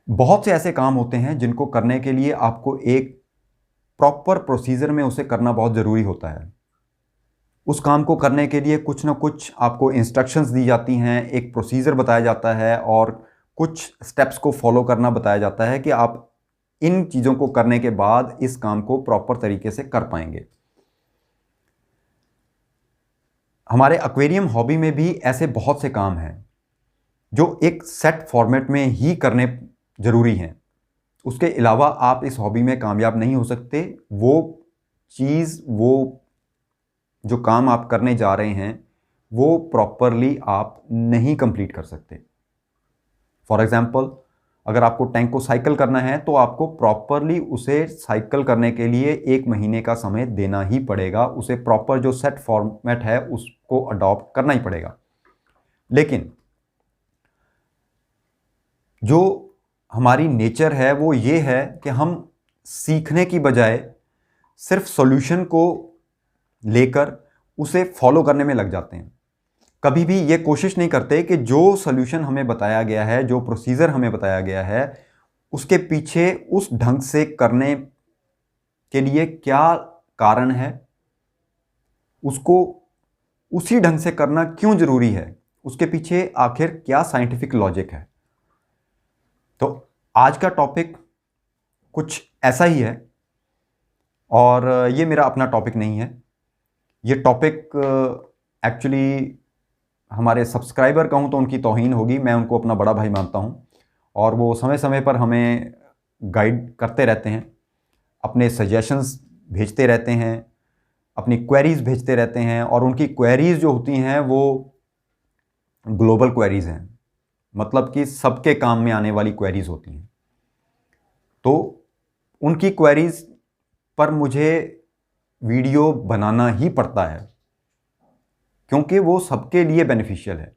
बहुत से ऐसे काम होते हैं जिनको करने के लिए आपको एक प्रॉपर प्रोसीजर में उसे करना बहुत ज़रूरी होता है। उस काम को करने के लिए कुछ ना कुछ आपको इंस्ट्रक्शंस दी जाती हैं, एक प्रोसीजर बताया जाता है और कुछ स्टेप्स को फॉलो करना बताया जाता है कि आप इन चीज़ों को करने के बाद इस काम को प्रॉपर तरीके से कर पाएंगे। हमारे एक्वेरियम हॉबी में भी ऐसे बहुत से काम हैं जो एक सेट फॉर्मेट में ही करने ज़रूरी हैं। उसके अलावा आप इस हॉबी में कामयाब नहीं हो सकते। वो चीज़, वो जो काम आप करने जा रहे हैं, वो प्रॉपरली आप नहीं कंप्लीट कर सकते। फॉर एग्ज़ाम्पल, अगर आपको टैंक को साइकिल करना है तो आपको प्रॉपरली उसे साइकिल करने के लिए 1 महीने का समय देना ही पड़ेगा। उसे प्रॉपर जो सेट फॉर्मेट है उसको अडॉप्ट करना ही पड़ेगा। लेकिन जो हमारी नेचर है वो ये है कि हम सीखने की बजाय सिर्फ सॉल्यूशन को लेकर उसे फॉलो करने में लग जाते हैं। कभी भी ये कोशिश नहीं करते कि जो सॉल्यूशन हमें बताया गया है, जो प्रोसीजर हमें बताया गया है, उसके पीछे उस ढंग से करने के लिए क्या कारण है, उसको उसी ढंग से करना क्यों ज़रूरी है, उसके पीछे आखिर क्या साइंटिफिक लॉजिक है। तो आज का टॉपिक कुछ ऐसा ही है और ये मेरा अपना टॉपिक नहीं है। ये टॉपिक एक्चुअली हमारे सब्सक्राइबर कहूँ तो उनकी तौहीन होगी। मैं उनको अपना बड़ा भाई मानता हूँ और वो समय समय पर हमें गाइड करते रहते हैं, अपने सजेशंस भेजते रहते हैं, अपनी क्वेरीज़ भेजते रहते हैं और उनकी क्वेरीज़ जो होती हैं वो ग्लोबल क्वेरीज़ हैं, मतलब कि सबके काम में आने वाली क्वेरीज़ होती हैं। तो उनकी क्वेरीज़ पर मुझे वीडियो बनाना ही पड़ता है क्योंकि वो सबके लिए बेनिफिशियल है।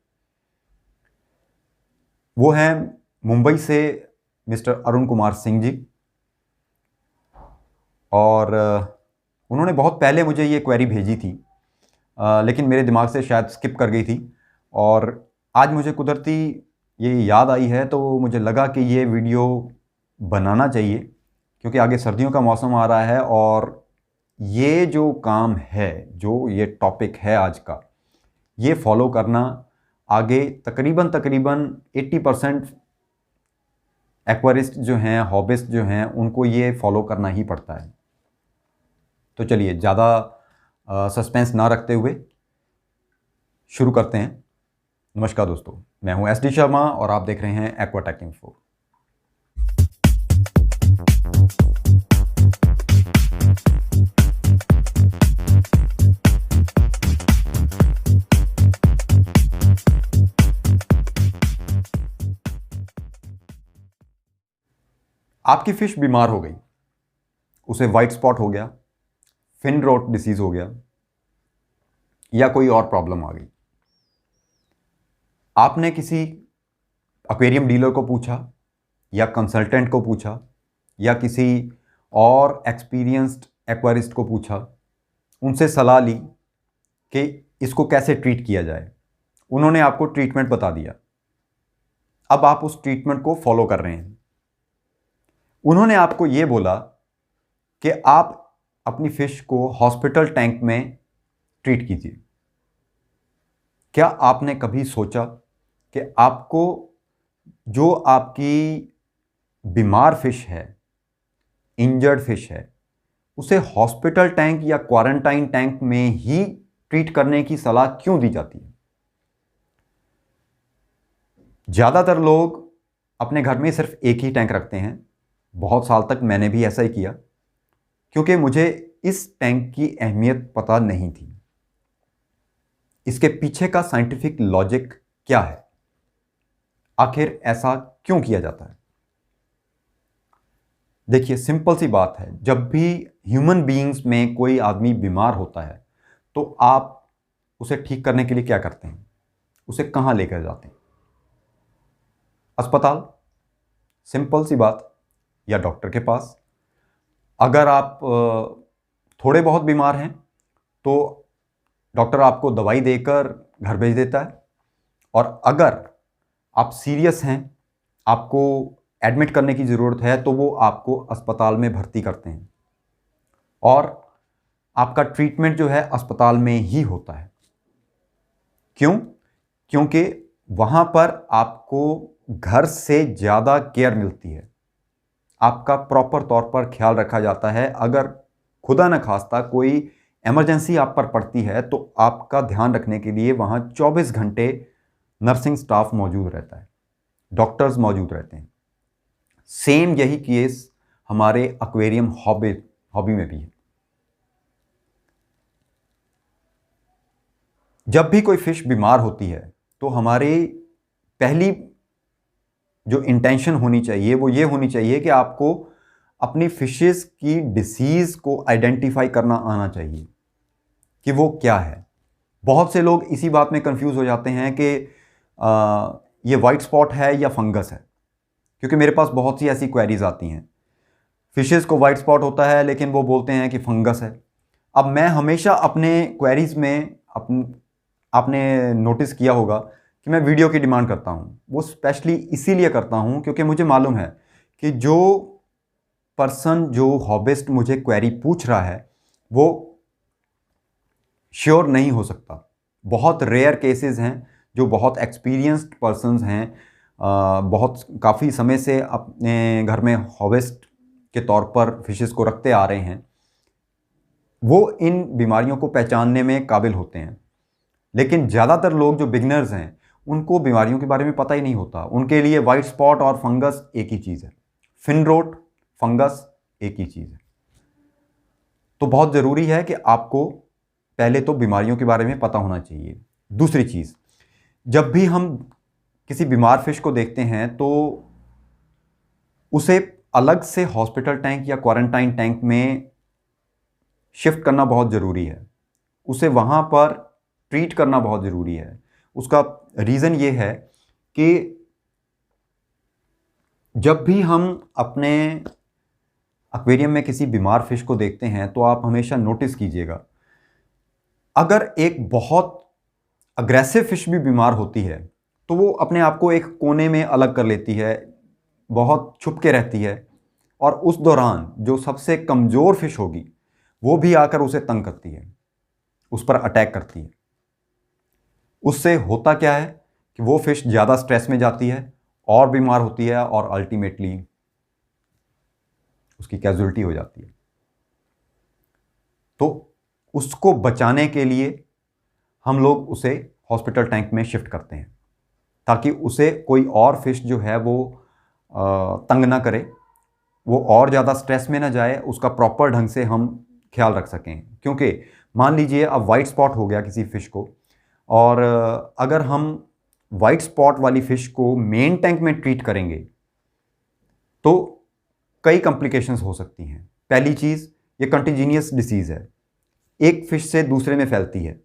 वो हैं मुंबई से मिस्टर अरुण कुमार सिंह जी और उन्होंने बहुत पहले मुझे ये क्वेरी भेजी थी, लेकिन मेरे दिमाग से शायद स्किप कर गई थी और आज मुझे कुदरती ये याद आई है तो मुझे लगा कि ये वीडियो बनाना चाहिए क्योंकि आगे सर्दियों का मौसम आ रहा है और ये जो काम है, जो ये टॉपिक है आज का, ये फॉलो करना आगे तकरीबन 80% एक्वारिस्ट जो हैं, हॉबिस्ट जो हैं, उनको ये फॉलो करना ही पड़ता है। तो चलिए ज़्यादा सस्पेंस ना रखते हुए शुरू करते हैं। नमस्कार दोस्तों, मैं हूं एस डी शर्मा और आप देख रहे हैं एक्वाटेक इन्फो। आपकी फिश बीमार हो गई, उसे वाइट स्पॉट हो गया, फिन रॉट डिसीज़ हो गया या कोई और प्रॉब्लम आ गई। आपने किसी एक्वेरियम डीलर को पूछा या कंसल्टेंट को पूछा या किसी और एक्सपीरियंस्ड एक्वारिस्ट को पूछा, उनसे सलाह ली कि इसको कैसे ट्रीट किया जाए। उन्होंने आपको ट्रीटमेंट बता दिया, अब आप उस ट्रीटमेंट को फॉलो कर रहे हैं। उन्होंने आपको ये बोला कि आप अपनी फिश को हॉस्पिटल टैंक में ट्रीट कीजिए। क्या आपने कभी सोचा कि आपको जो आपकी बीमार फिश है, इंजर्ड फिश है, उसे हॉस्पिटल टैंक या क्वारंटाइन टैंक में ही ट्रीट करने की सलाह क्यों दी जाती है? ज़्यादातर लोग अपने घर में सिर्फ एक ही टैंक रखते हैं। बहुत साल तक मैंने भी ऐसा ही किया क्योंकि मुझे इस टैंक की अहमियत पता नहीं थी। इसके पीछे का साइंटिफिक लॉजिक क्या है, आखिर ऐसा क्यों किया जाता है? देखिए, सिंपल सी बात है, जब भी ह्यूमन बीइंग्स में कोई आदमी बीमार होता है तो आप उसे ठीक करने के लिए क्या करते हैं? उसे कहाँ लेकर जाते हैं? अस्पताल, सिंपल सी बात, या डॉक्टर के पास। अगर आप थोड़े बहुत बीमार हैं तो डॉक्टर आपको दवाई देकर घर भेज देता है और अगर आप सीरियस हैं, आपको एडमिट करने की ज़रूरत है तो वो आपको अस्पताल में भर्ती करते हैं और आपका ट्रीटमेंट जो है अस्पताल में ही होता है। क्यों? क्योंकि वहाँ पर आपको घर से ज़्यादा केयर मिलती है, आपका प्रॉपर तौर पर ख्याल रखा जाता है। अगर खुदा न खास्ता कोई इमरजेंसी आप पर पड़ती है तो आपका ध्यान रखने के लिए वहाँ 24 घंटे नर्सिंग स्टाफ मौजूद रहता है, डॉक्टर्स मौजूद रहते हैं। सेम यही केस हमारे एक्वेरियम हॉबी में भी है। जब भी कोई फिश बीमार होती है तो हमारी पहली जो इंटेंशन होनी चाहिए वो ये होनी चाहिए कि आपको अपनी फिशेस की डिसीज़ को आइडेंटिफाई करना आना चाहिए कि वो क्या है। बहुत से लोग इसी बात में कंफ्यूज हो जाते हैं कि ये वाइट स्पॉट है या फंगस है, क्योंकि मेरे पास बहुत सी ऐसी क्वेरीज आती हैं, फिशेस को वाइट स्पॉट होता है लेकिन वो बोलते हैं कि फंगस है। अब मैं हमेशा अपने क्वेरीज में आपने नोटिस किया होगा कि मैं वीडियो की डिमांड करता हूँ। वो स्पेशली इसीलिए करता हूँ क्योंकि मुझे मालूम है कि जो पर्सन, जो हॉबिस्ट मुझे क्वेरी पूछ रहा है वो श्योर नहीं हो सकता। बहुत रेयर केसेस हैं जो बहुत एक्सपीरियंस्ड पर्सन्स हैं, बहुत काफ़ी समय से अपने घर में हॉबिस्ट के तौर पर फिशेस को रखते आ रहे हैं, वो इन बीमारियों को पहचानने में काबिल होते हैं। लेकिन ज़्यादातर लोग जो बिगनर्स हैं उनको बीमारियों के बारे में पता ही नहीं होता। उनके लिए वाइट स्पॉट और फंगस एक ही चीज़ है, फिन रोट, फंगस एक ही चीज़ है। तो बहुत ज़रूरी है कि आपको पहले तो बीमारियों के बारे में पता होना चाहिए। दूसरी चीज़, जब भी हम किसी बीमार फिश को देखते हैं तो उसे अलग से हॉस्पिटल टैंक या क्वारंटाइन टैंक में शिफ्ट करना बहुत ज़रूरी है। उसे वहाँ पर ट्रीट करना बहुत ज़रूरी है। उसका रीज़न ये है कि जब भी हम अपने एक्वेरियम में किसी बीमार फिश को देखते हैं तो आप हमेशा नोटिस कीजिएगा, अगर एक बहुत अग्रेसिव फिश भी बीमार होती है तो वो अपने आप को एक कोने में अलग कर लेती है, बहुत छुप के रहती है, और उस दौरान जो सबसे कमज़ोर फिश होगी वो भी आकर उसे तंग करती है, उस पर अटैक करती है। उससे होता क्या है कि वो फिश ज़्यादा स्ट्रेस में जाती है और बीमार होती है और अल्टीमेटली उसकी कैजुअल्टी हो जाती है। तो उसको बचाने के लिए हम लोग उसे हॉस्पिटल टैंक में शिफ्ट करते हैं ताकि उसे कोई और फिश जो है वो तंग ना करे, वो और ज़्यादा स्ट्रेस में ना जाए, उसका प्रॉपर ढंग से हम ख्याल रख सकें। क्योंकि मान लीजिए अब वाइट स्पॉट हो गया किसी फ़िश को, और अगर हम वाइट स्पॉट वाली फ़िश को मेन टैंक में ट्रीट करेंगे तो कई कॉम्प्लिकेशंस हो सकती हैं। पहली चीज़, ये कंटिजीनियस डिसीज़ है, एक फ़िश से दूसरे में फैलती है,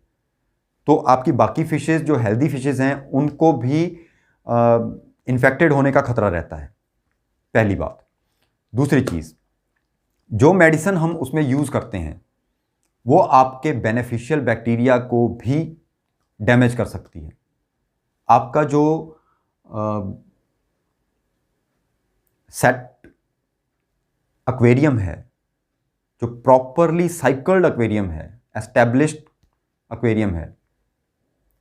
तो आपकी बाकी फिशेज़ जो हेल्दी फिशेज़ हैं उनको भी इन्फेक्टेड होने का खतरा रहता है, पहली बात। दूसरी चीज़, जो मेडिसिन हम उसमें यूज़ करते हैं वो आपके बेनिफिशियल बैक्टीरिया को भी डैमेज कर सकती है। आपका जो सेट एक्वेरियम है, जो प्रॉपरली साइकिल्ड एक्वेरियम है, एस्टेब्लिश्ड एक्वेरियम है,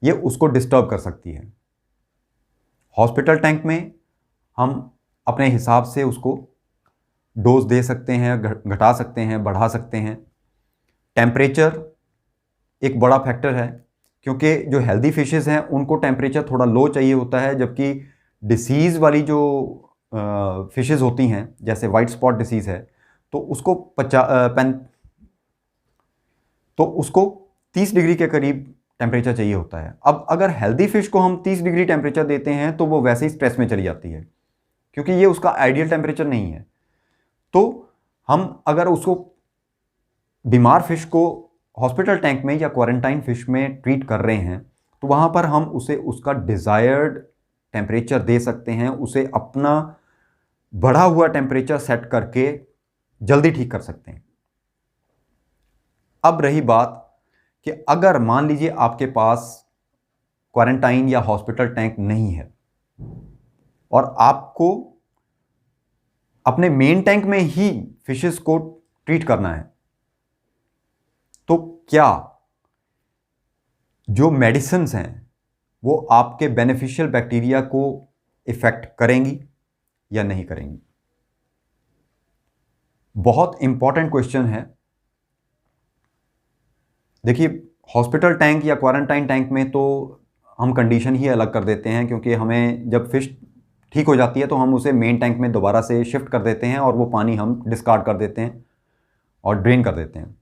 ये उसको डिस्टर्ब कर सकती है। हॉस्पिटल टैंक में हम अपने हिसाब से उसको डोज दे सकते हैं, घटा सकते हैं, बढ़ा सकते हैं। टेम्परेचर एक बड़ा फैक्टर है, क्योंकि जो हेल्दी फिशेस हैं उनको टेम्परेचर थोड़ा लो चाहिए होता है, जबकि डिसीज़ वाली जो फिशेस होती हैं जैसे वाइट स्पॉट डिसीज़ है तो उसको 30 डिग्री के करीब टेम्परेचर चाहिए होता है। अब अगर हेल्दी फिश को हम 30 डिग्री टेम्परेचर देते हैं तो वो वैसे ही स्ट्रेस में चली जाती है, क्योंकि ये उसका आइडियल टेम्परेचर नहीं है। तो हम अगर उसको, बीमार फिश को हॉस्पिटल टैंक में या क्वारंटाइन फिश में ट्रीट कर रहे हैं तो वहाँ पर हम उसे उसका डिज़ायर्ड टेम्परेचर दे सकते हैं, उसे अपना बढ़ा हुआ टेम्परेचर सेट करके जल्दी ठीक कर सकते हैं। अब रही बात कि अगर मान लीजिए आपके पास क्वारंटाइन या हॉस्पिटल टैंक नहीं है और आपको अपने मेन टैंक में ही फिशेस को ट्रीट करना है, तो क्या जो मेडिसिन्स हैं वो आपके बेनिफिशियल बैक्टीरिया को इफेक्ट करेंगी या नहीं करेंगी? बहुत इंपॉर्टेंट क्वेश्चन है। देखिए, हॉस्पिटल टैंक या क्वारंटाइन टैंक में तो हम कंडीशन ही अलग कर देते हैं, क्योंकि हमें जब फिश ठीक हो जाती है तो हम उसे मेन टैंक में दोबारा से शिफ्ट कर देते हैं और वो पानी हम डिस्कार्ड कर देते हैं और ड्रेन कर देते हैं।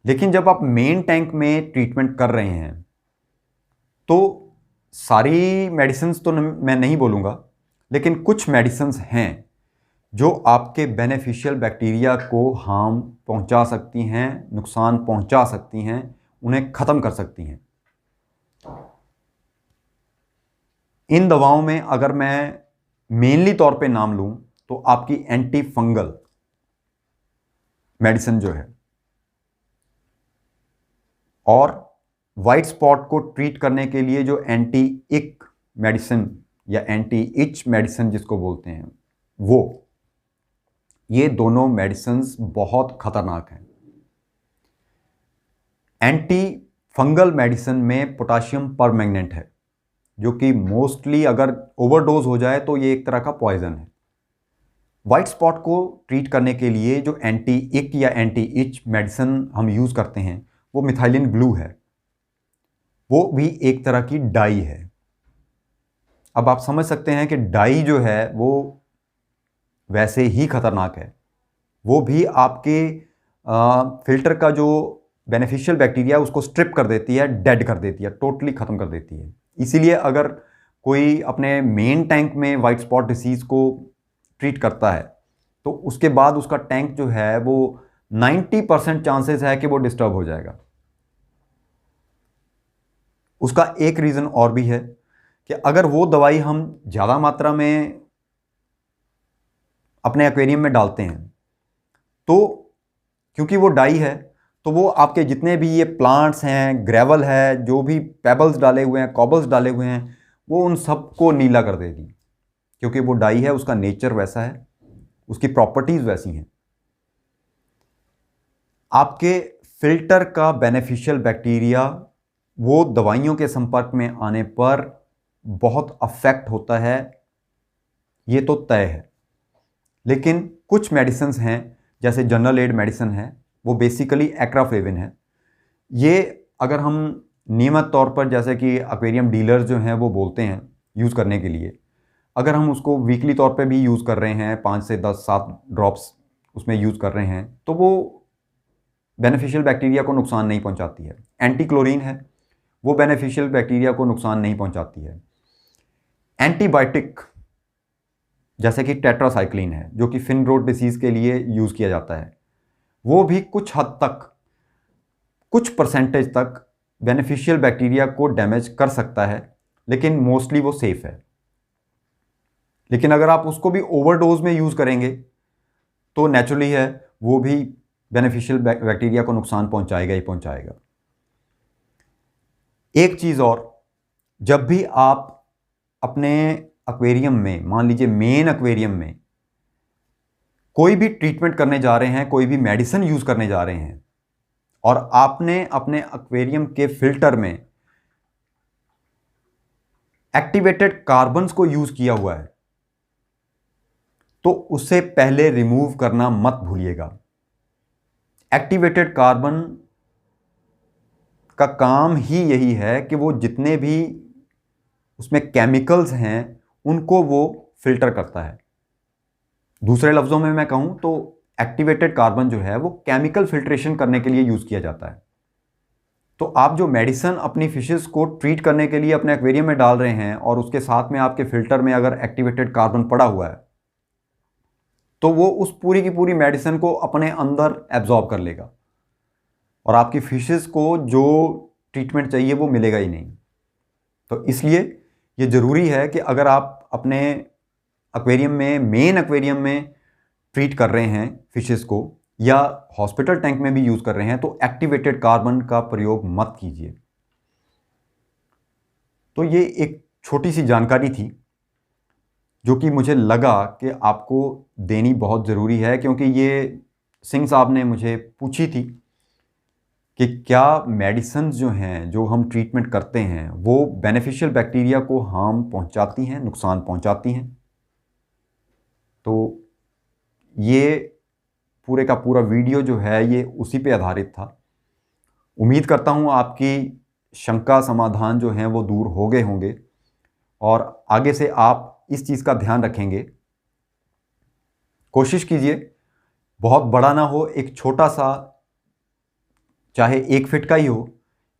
लेकिन जब आप मेन टैंक में ट्रीटमेंट कर रहे हैं तो सारी मेडिसिन्स तो मैं नहीं बोलूँगा, लेकिन कुछ मेडिसिन्स हैं जो आपके बेनिफिशियल बैक्टीरिया को हार्म पहुंचा सकती हैं, नुकसान पहुंचा सकती हैं, उन्हें ख़त्म कर सकती हैं। इन दवाओं में अगर मैं मेनली तौर पे नाम लूं तो आपकी एंटी फंगल मेडिसिन जो है, और वाइट स्पॉट को ट्रीट करने के लिए जो एंटी इक मेडिसिन या एंटी इच मेडिसिन जिसको बोलते हैं, वो ये दोनों मेडिसिन्स बहुत खतरनाक हैं। एंटी फंगल मेडिसिन में पोटाशियम परमैंगनेट है, जो कि मोस्टली अगर ओवरडोज हो जाए तो ये एक तरह का पॉइजन है। वाइट स्पॉट को ट्रीट करने के लिए जो एंटी इक या एंटी इच मेडिसिन हम यूज़ करते हैं वो मिथाइलिन ब्लू है, वो भी एक तरह की डाई है। अब आप समझ सकते हैं कि डाई जो है वो वैसे ही खतरनाक है, वो भी आपके फिल्टर का जो बेनिफिशियल बैक्टीरिया उसको स्ट्रिप कर देती है, डेड कर देती है, टोटली ख़त्म कर देती है। इसीलिए अगर कोई अपने मेन टैंक में वाइट स्पॉट डिसीज़ को ट्रीट करता है तो उसके बाद उसका टैंक जो है वो 90% चांसेस है कि वो डिस्टर्ब हो जाएगा। उसका एक रीज़न और भी है कि अगर वो दवाई हम ज़्यादा मात्रा में अपने एक्वेरियम में डालते हैं तो क्योंकि वो डाई है तो वो आपके जितने भी ये प्लांट्स हैं, ग्रेवल है, जो भी पेबल्स डाले हुए हैं, कॉबल्स डाले हुए हैं, वो उन सबको नीला कर देगी, क्योंकि वो डाई है, उसका नेचर वैसा है, उसकी प्रॉपर्टीज़ वैसी हैं। आपके फिल्टर का बेनिफिशियल बैक्टीरिया वो दवाइयों के संपर्क में आने पर बहुत अफेक्ट होता है, ये तो तय है। लेकिन कुछ मेडिसिन्स हैं, जैसे जनरल एड मेडिसिन है, वो बेसिकली एक्राफ्लेविन है। ये अगर हम नियमित तौर पर, जैसे कि एक्वेरियम डीलर्स जो हैं वो बोलते हैं यूज़ करने के लिए, अगर हम उसको वीकली तौर पे भी यूज़ कर रहे हैं, 5 से 10 7 ड्रॉप्स उसमें यूज़ कर रहे हैं, तो वो बेनिफिशियल बैक्टीरिया को नुकसान नहीं पहुंचाती है। एंटी क्लोरीन है, वो बेनिफिशियल बैक्टीरिया को नुकसान नहीं पहुंचाती है। एंटीबायोटिक जैसे कि टेट्रासाइक्लिन है, जो कि फिन रोट डिसीज़ के लिए यूज़ किया जाता है, वो भी कुछ हद तक, कुछ परसेंटेज तक बेनिफिशियल बैक्टीरिया को डैमेज कर सकता है, लेकिन मोस्टली वो सेफ़ है। लेकिन अगर आप उसको भी ओवरडोज में यूज़ करेंगे तो नेचुरली है वो भी बेनिफिशियल बैक्टीरिया को नुकसान पहुंचाएगा ही पहुंचाएगा। एक चीज़ और, जब भी आप अपने एक्वेरियम में, मान लीजिए मेन एक्वेरियम में कोई भी ट्रीटमेंट करने जा रहे हैं, कोई भी मेडिसिन यूज़ करने जा रहे हैं, और आपने अपने एक्वेरियम के फिल्टर में एक्टिवेटेड कार्बन्स को यूज़ किया हुआ है, तो उससे पहले रिमूव करना मत भूलिएगा। एक्टिवेटेड कार्बन का काम ही यही है कि वो जितने भी उसमें केमिकल्स हैं उनको वो फिल्टर करता है। दूसरे लफ्ज़ों में मैं कहूँ तो एक्टिवेटेड कार्बन जो है वो केमिकल फिल्ट्रेशन करने के लिए यूज़ किया जाता है। तो आप जो मेडिसिन अपनी फिशेस को ट्रीट करने के लिए अपने एक्वेरियम में डाल रहे हैं और उसके साथ में आपके फिल्टर में अगर एक्टिवेटेड कार्बन पड़ा हुआ है, तो वो उस पूरी की पूरी मेडिसिन को अपने अंदर एब्जॉर्ब कर लेगा और आपकी फिशेस को जो ट्रीटमेंट चाहिए वो मिलेगा ही नहीं। तो इसलिए ये ज़रूरी है कि अगर आप अपने एक्वेरियम में, मेन एक्वेरियम में ट्रीट कर रहे हैं फिशेस को, या हॉस्पिटल टैंक में भी यूज़ कर रहे हैं, तो एक्टिवेटेड कार्बन का प्रयोग मत कीजिए। तो ये एक छोटी सी जानकारी थी जो कि मुझे लगा कि आपको देनी बहुत ज़रूरी है, क्योंकि ये सिंह साहब ने मुझे पूछी थी कि क्या मेडिसिन जो हैं, जो हम ट्रीटमेंट करते हैं, वो बेनिफिशियल बैक्टीरिया को हार्म पहुंचाती हैं, नुकसान पहुंचाती हैं। तो ये पूरे का पूरा वीडियो जो है ये उसी पे आधारित था। उम्मीद करता हूँ आपकी शंका समाधान जो हैं वो दूर हो गए होंगे और आगे से आप इस चीज़ का ध्यान रखेंगे। कोशिश कीजिए बहुत बड़ा ना हो, एक छोटा सा, चाहे 1 फीट का ही हो,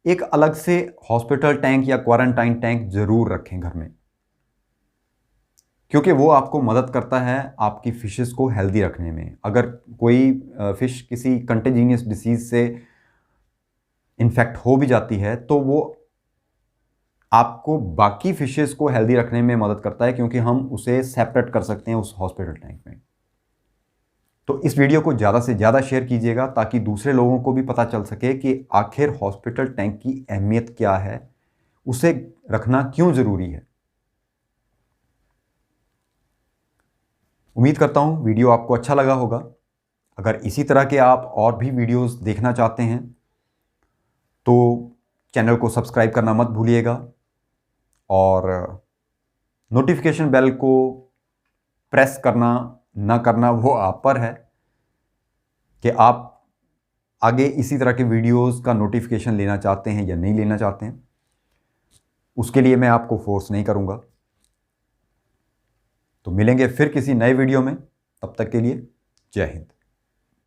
एक अलग से हॉस्पिटल टैंक या क्वारंटाइन टैंक ज़रूर रखें घर में, क्योंकि वो आपको मदद करता है आपकी फिशेस को हेल्दी रखने में। अगर कोई फिश किसी कंटेजिनियस डिसीज़ से इन्फेक्ट हो भी जाती है तो वो आपको बाकी फिशेस को हेल्दी रखने में मदद करता है, क्योंकि हम उसे सेपरेट कर सकते हैं उस हॉस्पिटल टैंक में। तो इस वीडियो को ज़्यादा से ज़्यादा शेयर कीजिएगा ताकि दूसरे लोगों को भी पता चल सके कि आखिर हॉस्पिटल टैंक की अहमियत क्या है, उसे रखना क्यों ज़रूरी है। उम्मीद करता हूँ वीडियो आपको अच्छा लगा होगा। अगर इसी तरह के आप और भी वीडियोस देखना चाहते हैं तो चैनल को सब्सक्राइब करना मत भूलिएगा और नोटिफिकेशन बेल को प्रेस करना ना करना वो आप पर है कि आप आगे इसी तरह के वीडियोस का नोटिफिकेशन लेना चाहते हैं या नहीं लेना चाहते हैं। उसके लिए मैं आपको फोर्स नहीं करूँगा। तो मिलेंगे फिर किसी नए वीडियो में, तब तक के लिए जय हिंद।